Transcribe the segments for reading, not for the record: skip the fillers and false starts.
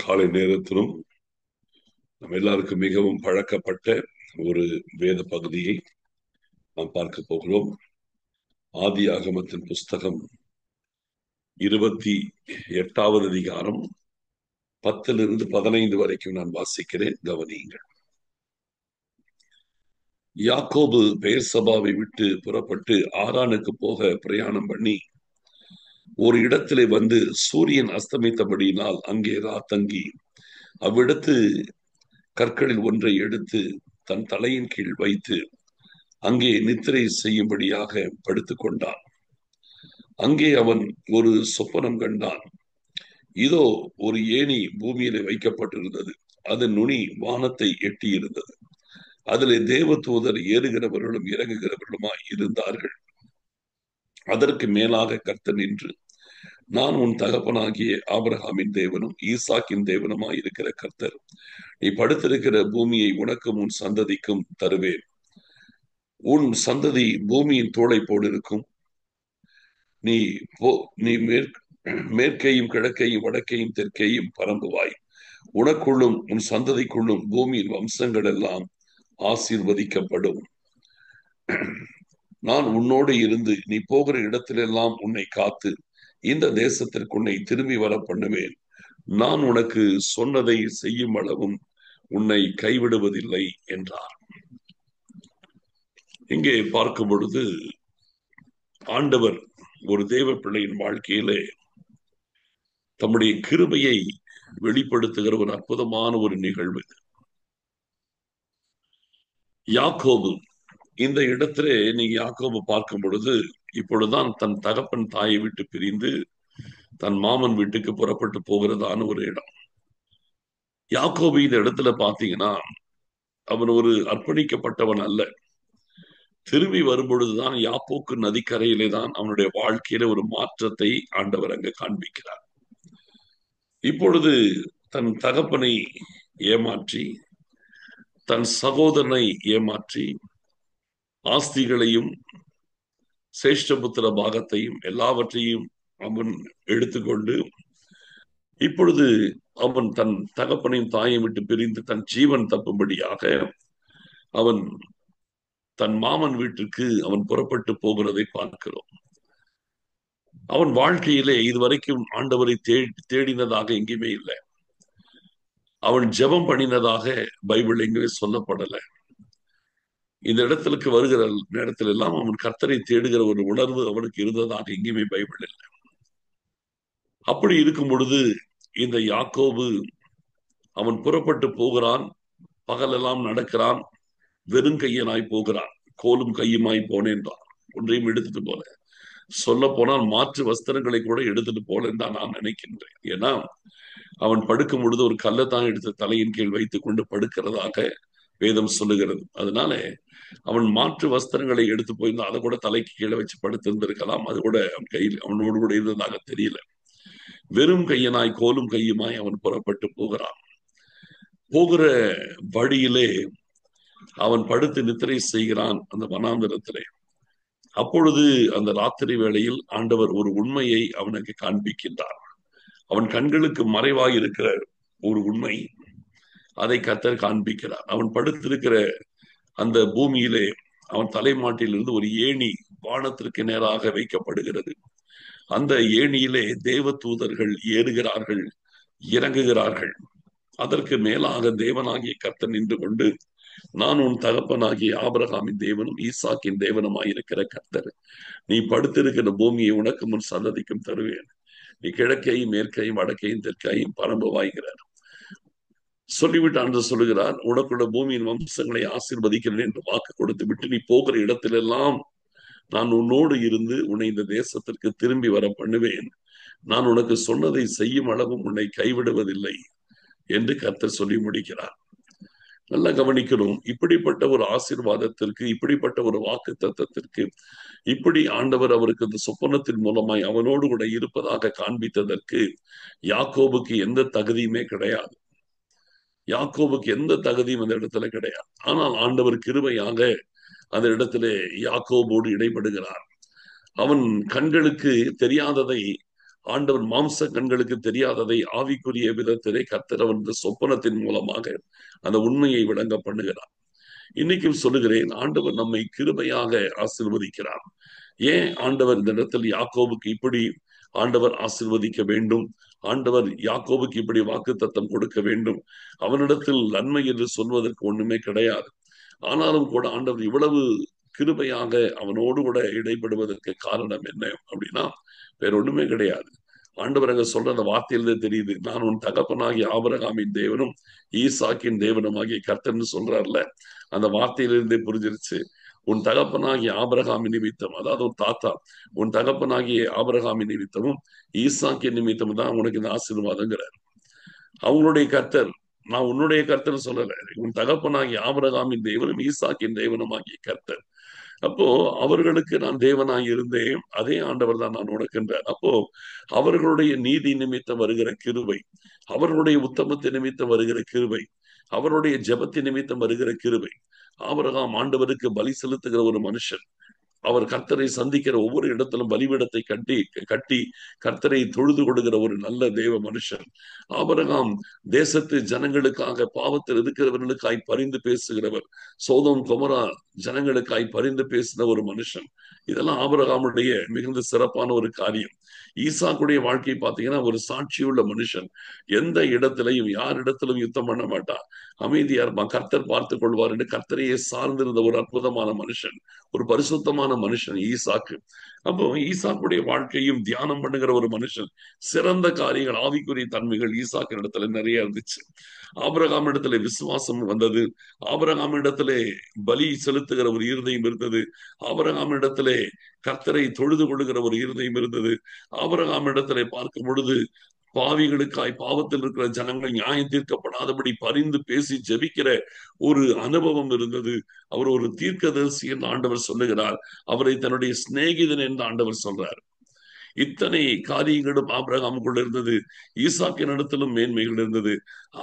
காலை நேரத்திலும் நம்ம எல்லாருக்கும் மிகவும் பழக்கப்பட்ட ஒரு வேத பகுதியை நாம் பார்க்க போகிறோம். ஆதி ஆகமத்தின் புஸ்தகம் 28வது அதிகாரம் 10 to 15 வரைக்கும் நான் வாசிக்கிறேன், கவனியுங்கள். யாக்கோபு பெயர்சபாவை விட்டு புறப்பட்டு ஆரானுக்கு போக பிரயாணம் பண்ணி ஒரு இடத்திலே வந்து சூரியன் அஸ்தமித்தபடியினால் அங்கே தங்கி அவ்விடத்து கற்களில் ஒன்றை எடுத்து தன் தலையின் கீழ் வைத்து அங்கே நித்திரை செய்யும்படியாக படுத்துக் கொண்டான். அங்கே அவன் ஒரு சொப்பனம் கண்டான். இதோ, ஒரு ஏணி பூமியிலே வைக்கப்பட்டிருந்தது. அதன் நுனி வானத்தை எட்டி இருந்தது. அதிலே தேவதூதர் ஏறுகிறவர்களும் இறங்குகிறவர்களுமாய் இருந்தார்கள். அதற்கு மேலாக கர்த்தர் நின்று, நான் உன் தகப்பனாகிய ஆபிரகாமின் தேவனும் ஈசாக்கின் தேவனுமாய் இருக்கிற கர்த்தர். நீ படுத்திருக்கிற பூமியை உனக்கும் உன் சந்ததிக்கும் தருவேன். உன் சந்ததி பூமியின் தோளை போலிருக்கும். நீ மேற்கையும் கிழக்கையும் வடக்கையும் தெற்கையும் பரம்புவாய். உனக்குள்ளும் உன் சந்ததிக்குள்ளும் பூமியின் வம்சங்கள் எல்லாம் ஆசீர்வதிக்கப்படும். நான் உன்னோடு இருந்து நீ போகிற இடத்திலெல்லாம் உன்னை காத்து இந்த தேசத்திற்கு உன்னை திரும்பி வர பண்ணுவேன். நான் உனக்கு சொன்னதை செய்யும் அளவும் உன்னை கைவிடுவதில்லை என்றார். இங்கே பார்க்கும் பொழுது ஆண்டவர் ஒரு தேவ பிள்ளையின் வாழ்க்கையிலே தம்முடைய கிருபையை வெளிப்படுத்துகிற ஒரு அற்புதமான ஒரு நிகழ்வு. யாக்கோபு, இந்த இடத்திலே நீங்க யாக்கோபு பார்க்கும் பொழுது இப்பொழுதுதான் தன் தகப்பன் தாயை விட்டு பிரிந்து தன் மாமன் வீட்டுக்கு புறப்பட்டு போகிறதான ஒரு இடம். யாக்கோபு இந்த இடத்துல பாத்தீங்கன்னா அவன் ஒரு அர்ப்பணிக்கப்பட்டவன் அல்ல. திரும்பி வரும்பொழுதுதான் யாப்போக்கு நதிக்கரையிலே தான் அவனுடைய வாழ்க்கையில ஒரு மாற்றத்தை ஆண்டவர் அங்கு காண்பிக்கிறார். இப்பொழுது தன் தகப்பனை ஏமாற்றி தன் சகோதரனை ஏமாற்றி ஆஸ்திகளையும் சேஷ்டபுத்திர பாகத்தையும் எல்லாவற்றையும் அவன் எடுத்துக்கொண்டு இப்பொழுது அவன் தன் தகப்பனையும் தாயை விட்டு பிரிந்து தன் ஜீவன் தப்பும்படியாக அவன் தன் மாமன் வீட்டுக்கு அவன் புறப்பட்டு போகிறதை பார்க்கிறோம். அவன் வாழ்க்கையிலே இதுவரைக்கும் ஆண்டவரை தேடினதாக எங்கேயுமே இல்லை. அவன் ஜெபம் பண்ணினதாக பைபிள் எங்கேயுமே சொல்லப்படலை. இந்த இடத்திற்கு வருகிற நேரத்தில் எல்லாம் அவன் கர்த்தரை தேடுகிற ஒரு உணர்வு அவனுக்கு இருந்ததாக எங்கேயுமே பைபிள் இல்லை. அப்படி இருக்கும் பொழுது இந்த யாக்கோபு அவன் புறப்பட்டு போகிறான். பகலெல்லாம் நடக்கிறான். வெறுங்கையனாய் போகிறான். கோலும் கையுமாய் போனேன்றான். ஒன்றையும் எடுத்துட்டு போல. சொல்ல போனால் மாற்று வஸ்திரங்களை கூட எடுத்துட்டு போலன்னு தான் நான் நினைக்கின்றேன். ஏன்னா அவன் படுக்கும் பொழுது ஒரு கல்லைத்தான் எடுத்து தலையின் கீழ் வைத்துக் கொண்டு படுக்கிறதாக வேதம் சொல்லுகிறது. அதனால அவன் மாற்று வஸ்திரங்களை எடுத்து போயிருந்தா அதை கூட தலைக்கு கீழே வச்சு படுத்திருந்திருக்கலாம். அது கூட அவன் கையில் அவனோடு கூட இருந்ததாக தெரியல. வெறும் கையனாய் கோலும் கையுமாய் அவன் புறப்பட்டு போகிறான். போகிற வழியிலே அவன் படுத்து நித்திரை செய்கிறான் அந்த வனாந்தரத்திலே. அப்பொழுது அந்த ராத்திரி வேளையில் ஆண்டவர் ஒரு உண்மையை அவனுக்கு காண்பிக்கின்றார். அவன் கண்களுக்கு மறைவாய் இருக்கிற ஒரு உண்மை, அதை கர்த்தர் காண்பிக்கிறார். அவன் படுத்திருக்கிற அந்த பூமியிலே அவன் தலைமாட்டிலிருந்து ஒரு ஏணி வானத்திற்கு நேராக வைக்கப்படுகிறது. அந்த ஏணியிலே தேவ தூதர்கள் ஏறுகிறார்கள், இறங்குகிறார்கள். அதற்கு மேலாக தேவனாகிய கர்த்தர் நின்று கொண்டு, நான் உன் தகப்பனாகிய ஆபிரகாமின் தேவனும் ஈசாக்கின் தேவனுமாய் இருக்கிற கர்த்தர். நீ படுத்திருக்கிற பூமியை உனக்கு முன் சந்ததிக்கும் தருவேன். நீ கிழக்கையும் மேற்கையும் வடக்கையும் தெற்கையும் பரம்புவாய்கிறார். சொல்லிவிட்டு ஆண்டு சொல்லுகிறார், உனக்குள்ள பூமியின் வம்சங்களை ஆசீர்வதிக்கிறேன் என்று வாக்கு கொடுத்து விட்டு நீ போகிற இடத்திலெல்லாம் நான் உன்னோடு இருந்து உன்னை இந்த தேசத்திற்கு திரும்பி வர பண்ணுவேன். நான் உனக்கு சொன்னதை செய்யும் அளவும் உன்னை கைவிடுவதில்லை என்று கர்த்தர் சொல்லி முடிக்கிறார். நல்லா கவனிக்கணும். இப்படிப்பட்ட ஒரு ஆசீர்வாதத்திற்கு, இப்படிப்பட்ட ஒரு வாக்கு தத்தத்திற்கு, இப்படி ஆண்டவர் அவருக்கு இந்த சொப்பனத்தின் மூலமாய் அவனோடு கூட இருப்பதாக காண்பித்ததற்கு யாக்கோபுக்கு எந்த தகுதியுமே கிடையாது. யாக்கோபுக்கு எந்த தகுதியும் அந்த இடத்துல கிடையாது. ஆனால் ஆண்டவர் கிருபையாக அந்த இடத்திலே யாக்கோபோடு இடைப்படுகிறார். அவன் கண்களுக்கு தெரியாததை ஆண்டவர் மாம்ச கண்களுக்கு தெரியாததை ஆவிக்குரிய விதத்திலே கர்த்தர் அந்த சொப்பனத்தின் மூலமாக அந்த உண்மையை விளங்க பண்ணுகிறார். இன்னைக்கும் சொல்லுகிறேன், ஆண்டவர் நம்மை கிருபையாக ஆசீர்வதிக்கிறார். ஏன் ஆண்டவர் இந்த இடத்தில் யாக்கோபுக்கு இப்படி ஆண்டவர் ஆசீர்வதிக்க வேண்டும், ஆண்டவர் யாக்கோபுக்கு இப்படி வாக்குத்தத்தம் கொடுக்க வேண்டும்? அவனிடத்தில் நன்மை என்று சொல்வதற்கு ஒண்ணுமே கிடையாது. ஆனாலும் கூட ஆண்டவர் இவ்வளவு கிருபையாக அவனோடு கூட இடைப்படுவதற்கு காரணம் என்ன அப்படின்னா, வேற ஒண்ணுமே கிடையாது. ஆண்டவர் அங்க சொல்ற அந்த வார்த்தையிலே தெரியுது, நான் உன் தகப்பனாகிய ஆபிரகாமின் தேவனும் ஈசாக்கின் தேவனும் ஆகிய கர்த்தர்னு சொல்றாருல. அந்த வார்த்தையிலிருந்தே புரிஞ்சிருச்சு, உன் தகப்பனாகிய ஆபிரகாமின் நிமித்தம், அதாவது ஒரு தாத்தா, உன் தகப்பனாகிய ஆபிரகாமின் நிமித்தமும் ஈசாக்கின் நிமித்தமும் தான் உனக்கு இந்த ஆசீர்வாதங்கிறார். அவங்களுடைய கர்த்தர், நான் உன்னுடைய கர்த்தர் சொல்லல, உன் தகப்பனாகிய ஆபிரகாமின் தேவனும் ஈசாக்கின் தேவனும் ஆகிய கர்த்தர். அப்போ அவர்களுக்கு நான் தேவனாய் இருந்தேன், அதே ஆண்டவர் தான் நான் உனக்குன்றார். அப்போ அவர்களுடைய நீதி நிமித்தம் வருகிற கிருபை, அவர்களுடைய உத்தமத்தின் நிமித்தம் வருகிற கிருபை, அவருடைய ஜெபத்தின் நிமித்தம் வருகிற கிருபை. ஆபிரகாம் ஆண்டவருக்கு பலி செலுத்துகிற ஒரு மனுஷன். அவர் கர்த்தரை சந்திக்கிற ஒவ்வொரு இடத்திலும் பலிபீடத்தை கட்டி கர்த்தரை தொழுது கொடுக்கிற ஒரு நல்ல தேவ மனுஷன். ஆபிரகாம் தேசத்து ஜனங்களுக்காக, பாவத்தில் இருக்கிறவர்களுக்காய் பரிந்து பேசுகிறவர். சோதோம் கொமோரா ஜனங்களுக்காய் பரிந்து பேசின ஒரு மனுஷன். இதெல்லாம் ஆபிரகாமுடைய மிகுந்த சிறப்பான ஒரு காரியம். ஈசாக்குடைய வாழ்க்கையை பார்த்தீங்கன்னா, ஒரு சாட்சியுள்ள மனுஷன். எந்த இடத்திலையும் யாரிடத்திலும் யுத்தம் பண்ண மாட்டான், அமைதியா இருப்பான், கர்த்தர் பார்த்துக் கொள்வார் என்று கர்த்தரையே சார்ந்திருந்த ஒரு அற்புதமான மனுஷன், ஒரு பரிசுத்தமான மனுஷன் ஈசாக்கு. அப்போ ஈசாக்குடைய வாழ்க்கையும் தியானம் பண்ணுகிற ஒரு மனுஷன். சிறந்த காரியங்கள், ஆவிக்குரிய தன்மைகள் ஈசாக்கு இடத்துல நிறைய இருந்துச்சு. ஆபிரகாம் இடத்துல விசுவாசம் வந்தது, ஆபிரகாம் இடத்திலே பலி செலுத்துகிற ஒரு இருதயம் இருந்தது, ஆபிரகாம் இடத்திலே கர்த்தரை தொழுது கொள்ளுகிற ஒரு இருதயம் இருந்தது. ஆபிரகாம் இடத்திலே பார்க்கும் பொழுது பாவிகளுக்காய், பாவத்தில் இருக்கிற ஜனங்கள் நியாயம் தீர்க்கப்படாதபடி பரிந்து பேசி ஜெபிக்கிற ஒரு அனுபவம் இருந்தது. அவர் ஒரு தீர்க்கதரிசி என்று ஆண்டவர் சொல்லுகிறார். அவரை தன்னுடைய சிநேகிதன் என்று ஆண்டவர் சொல்றார். இத்தனை காரியங்களும் ஆபிரகாமுக்குள்ள இருந்தது. ஈசாக்கின் இடத்திலும் மேன்மைகள் இருந்தது.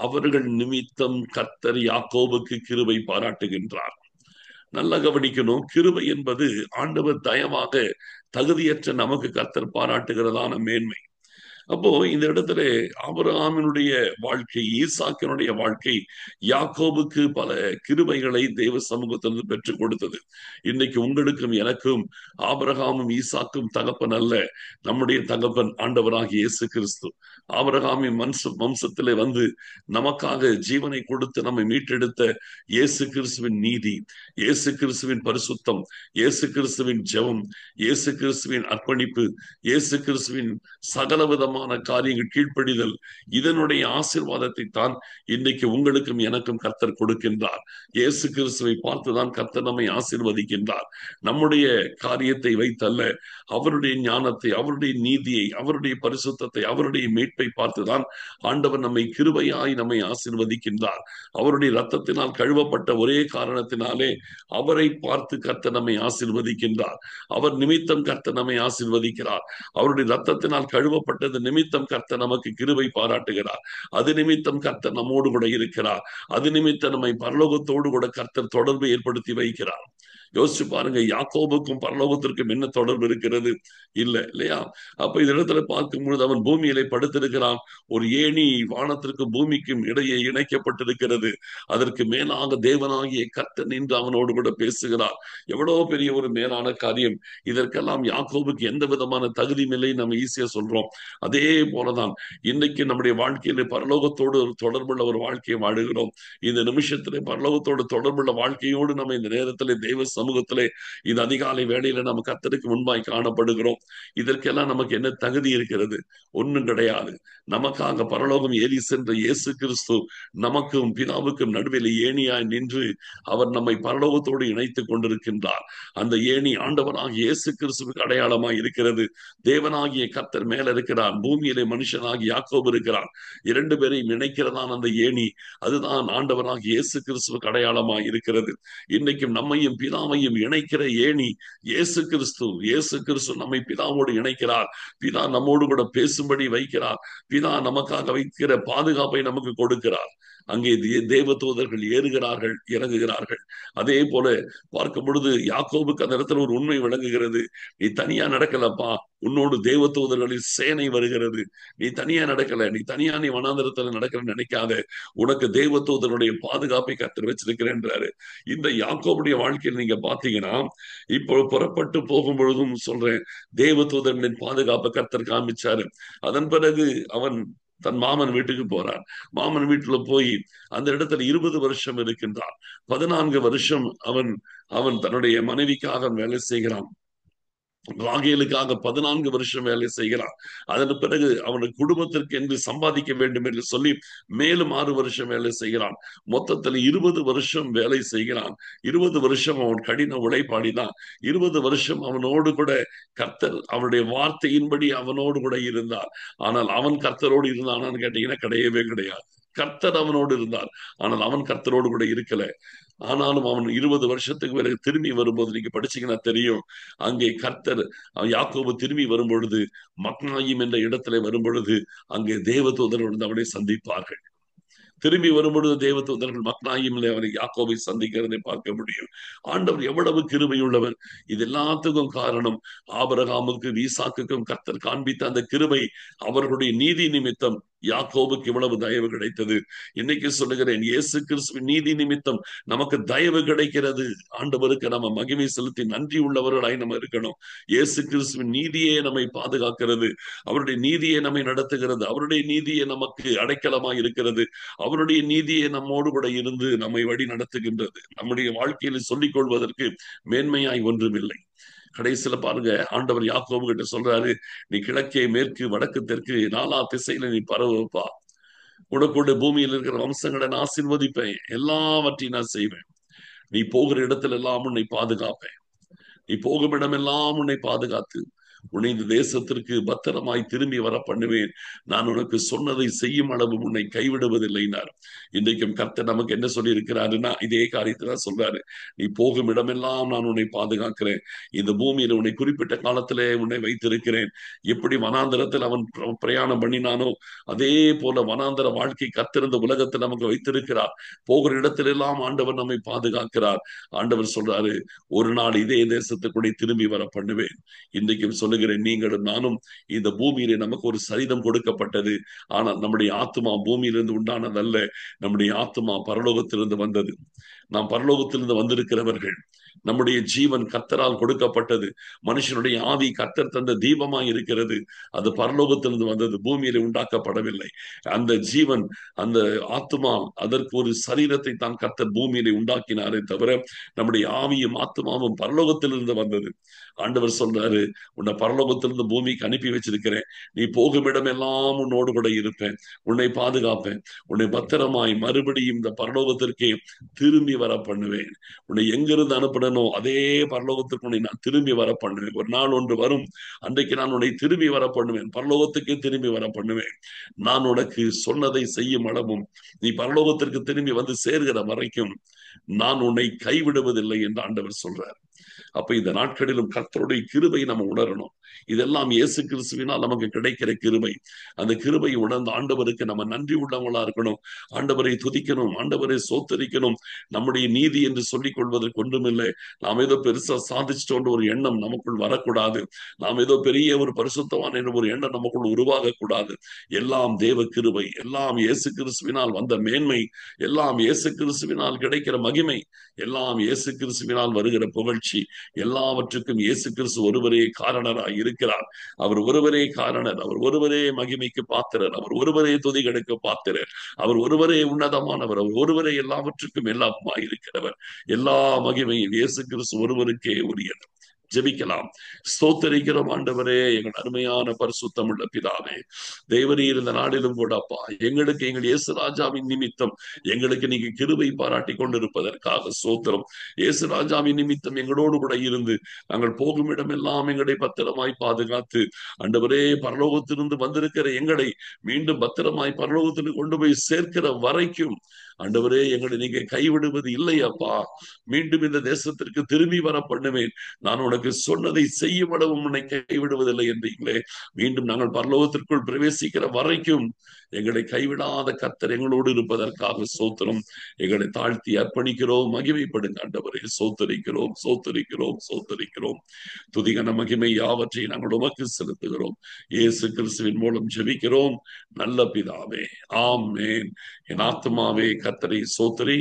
அவர்கள் நிமித்தம் கர்த்தர் யாக்கோபுக்கு கிருபை பாராட்டுகின்றார். நல்லா கவனிக்கணும், கிருபை என்பது ஆண்டவர் தயவாக தகுதியற்ற நமக்கு கர்த்தர் பாராட்டுகிறதான மேன்மை. அப்போ இந்த இடத்துல ஆபிரகாமினுடைய வாழ்க்கை, ஈசாக்கினுடைய வாழ்க்கை யாக்கோபுக்கு பல கிருபைகளை தேவ சமூகத்திலிருந்து பெற்றுக் கொடுத்தது. இன்னைக்கு உங்களுக்கும் எனக்கும் ஆபிரகாமும் ஈசாக்கும் தகப்பன் அல்ல, நம்முடைய தகப்பன் ஆண்டவராகிய இயேசு கிறிஸ்து. ஆபிரகாமின் வம்சத்திலே வந்து நமக்காக ஜீவனை கொடுத்து நம்மை மீட்டெடுத்த இயேசு கிறிஸ்துவின் நீதி, இயேசு கிறிஸ்துவின் பரிசுத்தம், இயேசு கிறிஸ்துவின் ஜெபம், இயேசு கிறிஸ்துவின் அர்ப்பணிப்பு, இயேசு கிறிஸ்துவின் சகலவிதமான காரியங்கள், கீழ்ப்படிதல், இதனுடைய ஆசீர்வாதத்தை தான் இன்னைக்கு உங்களுக்கும் எனக்கும் கர்த்தர் கொடுக்கின்றார். இயேசு கிறிஸ்துவை பார்த்துதான் கர்த்தர் நம்மை ஆசீர்வதிக்கின்றார். நம்முடைய காரியத்தை வைத்தல்ல, அவருடைய ஞானத்தை, அவருடைய நீதியை, அவருடைய பரிசுத்தத்தை, அவருடைய மீட்பை பார்த்துதான் ஆண்டவர் நம்மை கிருபையாய் நம்மை ஆசீர்வதிக்கின்றார். அவருடைய இரத்தத்தினால் கழுவப்பட்ட ஒரே காரணத்தினாலே அவரை பார்த்து கர்த்தர் நம்மை ஆசீர்வதிக்கின்றார். அவர் நிமித்தம் கர்த்தர் நம்மை ஆசீர்வதிக்கிறார். அவருடைய இரத்தத்தினால் கழுவப்பட்டது நிமித்தம் கர்த்தர் நமக்கு கிருபை பாராட்டுகிறார். அது நிமித்தம் கர்த்தர் நம்மோடு கூட இருக்கிறார். அது நிமித்தம் நம்மை பரலோகத்தோடு கூட கர்த்தர் தொடர்பு ஏற்படுத்தி வைக்கிறார். யோசிச்சு பாருங்க, யாக்கோபுக்கும் பரலோகத்திற்கும் என்ன தொடர்பு இருக்கிறது? இல்லையா? அப்ப இந்த இடத்துல பார்க்கும் பொழுது அவன் பூமியிலே படுத்திருக்கிறான். ஒரு ஏணி வானத்திற்கும் பூமிக்கும் இடையே இணைக்கப்பட்டிருக்கிறது. அதற்கு மேலாக தேவனாகிய கர்த்தர் நின்று அவனோடு கூட பேசுகிறார். எவ்வளவு பெரிய ஒரு மேலான காரியம்! இதற்கெல்லாம் யாக்கோபுக்கு எந்த விதமான தகுதி இல்லை, நம்ம ஈஸியா சொல்றோம். அதே போலதான் இன்னைக்கு நம்முடைய வாழ்க்கையில பரலோகத்தோடு ஒரு தொடர்புள்ள ஒரு வாழ்க்கையை வாழுகிறோம். இந்த நிமிஷத்திலே பரலோகத்தோடு தொடர்புள்ள வாழ்க்கையோடு நம்ம இந்த நேரத்திலே தெய்வ சமூகத்திலே இந்த அதிகாலை வேளையில நம்ம கர்த்தருக்கு முன்பாய் காணப்படுகிறோம். இதற்கெல்லாம் நமக்கு என்ன தகுதி இருக்கிறது? ஒன்றும் கிடையாது. நமக்காக பரலோகம் ஏறி சென்ற இயேசு கிறிஸ்து நமக்கும் பிதாவுக்கும் நடுவில் ஏணியாய் நின்று அவர் நம்மை பரலோகத்தோடு இணைத்துக் கொண்டிருக்கின்றார். அந்த ஏணி ஆண்டவராகிய இயேசு கிறிஸ்துவுக்கு அடையாளமாய் இருக்கிறது. தேவனாகிய கர்த்தர் மேல இருக்கிறார், பூமியிலே மனுஷனாகி யாக்கோபு இருக்கிறார். இரண்டு பேரையும் இணைக்கிறதான் அந்த ஏணி. அதுதான் ஆண்டவராகிய இயேசு கிறிஸ்துவுக்கு அடையாளமாய் இருக்கிறது. இன்னைக்கும் நம்மையும் பிதாவையும் இணைக்கிற ஏணி இயேசு கிறிஸ்து. இயேசு கிறிஸ்து நம்மை பிதாவோடு இணைக்கிறார். பிதா நம்மோடு கூட பேசும்படி வைக்கிறார். பிதா நமக்காக வைக்கிற பாதுகாப்பை நமக்கு கொடுக்கிறார். அங்கே தேவ தூதர்கள் ஏறுகிறார்கள், இறங்குகிறார்கள். அதே போல பார்க்கும் பொழுது யாக்கோபுக்கு அந்த இடத்துல ஒரு உண்மை விளங்குகிறது. நீ தனியா நடக்கலப்பா, உன்னோடு தேவ தூதர்களின் சேனை வருகிறது. நீ தனியா நடக்கல, நீ தனியா நீ வனாந்தரத்துல நடக்கலன்னு நினைக்காத. உனக்கு தேவ தூதருடைய பாதுகாப்பை கர்த்தர் வச்சிருக்கிறேன்றாரு. இந்த யாக்கோபுடைய வாழ்க்கையில் நீங்க பாத்தீங்கன்னா, இப்போ புறப்பட்டு போகும் பொழுதும் சொல்றேன், தேவ தூதர்களின் பாதுகாப்பை கர்த்தர் காமிச்சாரு. அதன் பிறகு அவன் தன் மாமன் வீட்டுக்கு போறான். மாமன் வீட்டுல போய் அந்த இடத்துல 20 வருஷம் இருக்கின்றான். 14 வருஷம் அவன் அவன் தன்னுடைய மனைவிக்காக வேலை செய்கிறான். ராகேலுக்காக 14 வருஷம் வேலை செய்கிறான். அதன் பிறகு அவனுக்கு குடும்பத்திற்கு என்று சம்பாதிக்க வேண்டும் என்று சொல்லி மேலும் 6 வருஷம் வேலை செய்கிறான். மொத்தத்தில் 20 வருஷம் வேலை செய்கிறான். 20 வருஷம் அவன் கடின உழைப்பாடிதான். 20 வருஷம் அவனோடு கூட கர்த்தர் அவனுடைய வார்த்தையின்படி அவனோடு கூட இருந்தார். ஆனால் அவன் கர்த்தரோடு இருந்தானான்னு கேட்டீங்கன்னா கிடையவே கிடையாது. கர்த்தர் அவனோடு இருந்தார், ஆனால் அவன் கர்த்தரோடு கூட இருக்கல. ஆனாலும் அவன் 20 வருஷத்துக்கு பிறகு திரும்பி வரும்போது நீங்க படிச்சீங்கன்னா தெரியும், அங்கே கர்த்தர் யாக்கோபு திரும்பி வரும் பொழுது, மக்னாயிம் என்ற இடத்துல வரும் பொழுது அங்கே தேவதூதர்கள் அவனை சந்திப்பார்கள். திரும்பி வரும்பொழுது தேவதூதர்கள் மக்னாயிமிலே அவனை யாக்கோபை சந்திக்கிறதை பார்க்க முடியும். ஆண்டவர் எவ்வளவு கிருபை உள்ளவர்! இது எல்லாத்துக்கும் காரணம் ஆபிரகாமுக்கும் ஈசாக்குக்கும் கர்த்தர் காண்பித்த அந்த கிருபை. அவர்களுடைய நீதி நிமித்தம் யாக்கோபுக்கு இவ்வளவு தயவு கிடைத்தது. இன்னைக்கு சொல்லுகிறேன், இயேசு கிறிஸ்துவின் நீதி நிமித்தம் நமக்கு தயவு கிடைக்கிறது. ஆண்டவருக்கு நம்ம மகிமை செலுத்தி நன்றி உள்ளவர்களாய் நம்ம இருக்கணும். இயேசு கிறிஸ்துவின் நீதியே நம்மை பாதுகாக்கிறது. அவருடைய நீதியை நம்மை நடத்துகிறது. அவருடைய நீதியை நமக்கு அடைக்கலமாய் இருக்கிறது. அவருடைய நீதியை நம்மோடு கூட இருந்து நம்மை வழி நடத்துகின்றது. நம்முடைய வாழ்க்கையில் சொல்லிக் கொள்வதற்கு மேன்மையாய் ஒன்றுமில்லை. கடைசியில பாருங்க, ஆண்டவர் யாக்கோபு கிட்ட சொல்றாரு, நீ கிழக்கே மேற்கு வடக்கு தெற்கு 4 திசையில நீ பரவுப்பா. உனக்குடைய பூமியில் இருக்கிற வம்சங்களை நான் ஆசீர்வதிப்பேன், எல்லாவற்றையும் நான் செய்வேன். நீ போகிற இடத்துல எல்லாம் உன்னை பாதுகாப்பேன். நீ போகும் இடமெல்லாம் உன்னை பாதுகாத்து உன்னை இந்த தேசத்திற்கு பத்திரமாய் திரும்பி வர பண்ணுவேன். நான் உனக்கு சொன்னதை செய்யும் அளவு உன்னை கைவிடுவதில்லைனார். இன்றைக்கும் கர்த்தர் நமக்கு என்ன சொல்லி இருக்கிறாருன்னா, இதே காரியத்தை தான் சொல்றாரு. நீ போகும் இடமெல்லாம் நான் உன்னை பாதுகாக்கிறேன். இந்த பூமியில உன்னை குறிப்பிட்ட காலத்திலே உன்னை வைத்திருக்கிறேன். எப்படி வனாந்தரத்தில் அவன் பிரயாணம் பண்ணினானோ அதே போல வனாந்தர வாழ்க்கை கர்த்தர் இந்த உலகத்தில் நமக்கு வைத்திருக்கிறார். போகிற இடத்திலெல்லாம் ஆண்டவர் நம்மை பாதுகாக்கிறார். ஆண்டவர் சொல்றாரு, ஒரு நாள் இதே தேசத்துக்குள்ளே திரும்பி வர பண்ணுவேன். இன்றைக்கும் சொல்லுகிறேன், நீங்களும் நானும் இந்த பூமியிலே நமக்கு ஒரு சரீரம் கொடுக்கப்பட்டது. ஆனால் நம்முடைய ஆத்மா பூமியிலிருந்து உண்டானதல்ல. நம்முடைய ஆத்மா பரலோகத்திலிருந்து வந்தது. நாம் பரலோகத்திலிருந்து வந்திருக்கிறவர்கள். நம்முடைய ஜீவன் கர்த்தரால் கொடுக்கப்பட்டது. மனுஷனுடைய ஆவி கர்த்தர் தந்த தீபமாய் இருக்கிறது. அது பரலோகத்திலிருந்து வந்தது, பூமியிலே உண்டாக்கப்படவில்லை. அந்த ஜீவன், அந்த ஆத்மா, அதற்கு ஒரு சரீரத்தை தான் கர்த்தர் பூமியிலே உண்டாக்கினாரே தவிர நம்முடைய ஆவியும் ஆத்மாவும் பரலோகத்திலிருந்து வந்தது. ஆண்டவர் சொல்றாரு, உன்னை பரலோகத்திலிருந்து பூமிக்கு அனுப்பி வச்சிருக்கிறேன். நீ போகும் இடமெல்லாம் உன்னோடு கூட இருப்பேன், உன்னை பாதுகாப்பேன், உன்னை பத்திரமாய் மறுபடியும் இந்த பரலோகத்திற்கே திரும்பி வர பண்ணுவேன். உன்னை எங்கிருந்து அனுப்பினோ அதே பரலோகத்திற்கு உன்னை நான் திரும்பி வர பண்ணுவேன். ஒரு நாள் ஒன்று வரும், அன்றைக்கு நான் உன்னை திரும்பி வர பண்ணுவேன், பரலோகத்துக்கே திரும்பி வர பண்ணுவேன். நான் உனக்கு சொன்னதை செய்யும் அளவும் நீ பரலோகத்திற்கு திரும்பி வந்து சேர்கிற வரைக்கும் நான் உன்னை கைவிடுவதில்லை என்று ஆண்டவர் சொல்றார். அப்ப இந்த நாட்களிலும் கர்த்தருடைய கிருபை நம்ம உணரணும். இதெல்லாம் இயேசு கிறிஸ்துவினால் நமக்கு கிடைக்கிற கிருபை. அந்த கிருபையை உணர்ந்த ஆண்டவருக்கு நம்ம நன்றி உள்ளவங்களா இருக்கணும். ஆண்டவரை துதிக்கணும், ஆண்டவரை சோத்தரிக்கணும். நம்முடைய நீதி என்று சொல்லிக் கொள்வதற்கு ஒன்றுமில்லை. நாம் ஏதோ பெருசா சாதிச்சிட்டோன்ற ஒரு எண்ணம் நமக்குள் வரக்கூடாது. நாம் ஏதோ பெரிய ஒரு பரிசுத்தவான் என்ற ஒரு எண்ணம் நமக்குள் உருவாக கூடாது. எல்லாம் தேவ கிருபை, எல்லாம் இயேசு கிறிஸ்துவினால் வந்த மேன்மை, எல்லாம் இயேசு கிறிஸ்துவினால் கிடைக்கிற மகிமை, எல்லாம் இயேசு கிறிஸ்துவினால் வருகிற புகழ்ச்சி. எல்லாவற்றுக்கும் இயேசு கிறிஸ்து ஒருவரே காரணராய் இருக்கிறார். அவர் ஒருவரே காரணர், அவர் ஒருவரே மகிமைக்கு பாத்திரர், அவர் ஒருவரே துதிகளுக்கு பாத்திரர், அவர் ஒருவரே உன்னதமானவர், அவர் ஒருவரே எல்லாவற்றுக்கும் எல்லாமாய் இருக்கிறவர். எல்லா மகிமையும் இயேசு கிறிஸ்து ஒருவருக்கே உரியது. ஜெபிக்கலாம். ஸ்தோத்தரிக்கிறோம் ஆண்டவரே, எங்கள் அருமையான பரிசுத்தம் உள்ள பிதாவே, தேவரீர் இந்த நாளிலும் கூட அப்பா, எங்களுக்கு எங்கள் இயேசு ராஜாவின் நிமித்தம் எங்களுக்கு நீங்க கிருபை பாராட்டி கொண்டிருப்பதற்காக ஸ்தோத்திரம். இயேசு ராஜாவின் நிமித்தம் எங்களோடு கூட இருந்து நாங்கள் போகும் இடமெல்லாம் எங்களை பத்திரமாய் பாதுகாத்து, ஆண்டவரே, பரலோகத்திலிருந்து வந்திருக்கிற எங்களை மீண்டும் பத்திரமாய் பரலோகத்திற்கு கொண்டு போய் சேர்க்கிற வரைக்கும் ஆண்டவரே, எங்களை நீங்க கைவிடுவது இல்லை அப்பா. மீண்டும் இந்த தேசத்திற்கு திரும்பி வர பண்ணுவேன். நான் உனக்கு உமக்கு சொன்னதை செய்யப்படவும் உன்னை கைவிடுவதில்லை என்றீங்களே. மீண்டும் நாங்கள் பரலோகத்திற்குள் பிரவேசிக்கிற வரைக்கும் எங்களை கைவிடாத கர்த்தர் எங்களோடு இருப்பதற்காக சோத்திரம். எங்களை தாழ்த்தி அர்ப்பணிக்கிறோம். மகிமைப்படுங்க ஆண்டவரே. சோத்தரிக்கிறோம், சோத்தரிக்கிறோம், சோத்தரிக்கிறோம். துதிகன மகிமை யாவற்றையும் நாங்கள் உமக்கு செலுத்துகிறோம். இயேசு கிறிஸ்துவின் மூலம் ஜெபிக்கிறோம் நல்ல பிதாவே, ஆமென். என் ஆத்துமாவே கர்த்தரை சோத்தரி,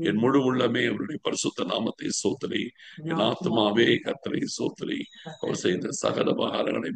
என் முழு உள்ளமே அவருடைய பரிசுத்த நாமத்தை சோத்தரி. என் ஆத்துமாவே கர்த்தரை சோத்தரி, அவர் செய்த சகல உபகாரங்களை